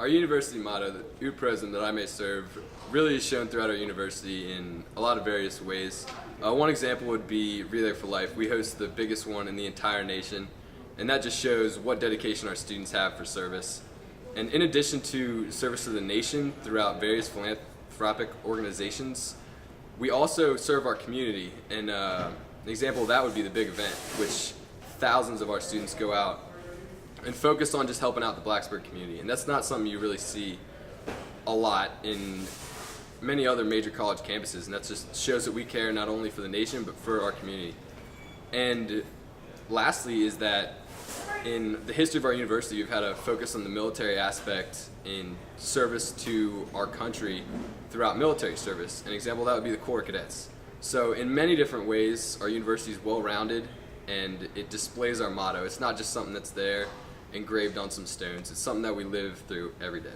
Our university motto, the Ut Prosim, that I may serve, really is shown throughout our university in a lot of various ways. One example would be Relay for Life. We host the biggest one in the entire nation, and that just shows what dedication our students have for service. And in addition to service to the nation throughout various philanthropic organizations, we also serve our community. And an example of that would be the big event, which thousands of our students go out and focus on just helping out the Blacksburg community. And that's not something you really see a lot in many other major college campuses, and that just shows that we care not only for the nation but for our community. And lastly is that in the history of our university, we've had a focus on the military aspect in service to our country throughout military service. An example of that would be the Corps Cadets. So in many different ways, our university is well-rounded, and it displays our motto. It's not just something that's there engraved on some stones. It's something that we live through every day.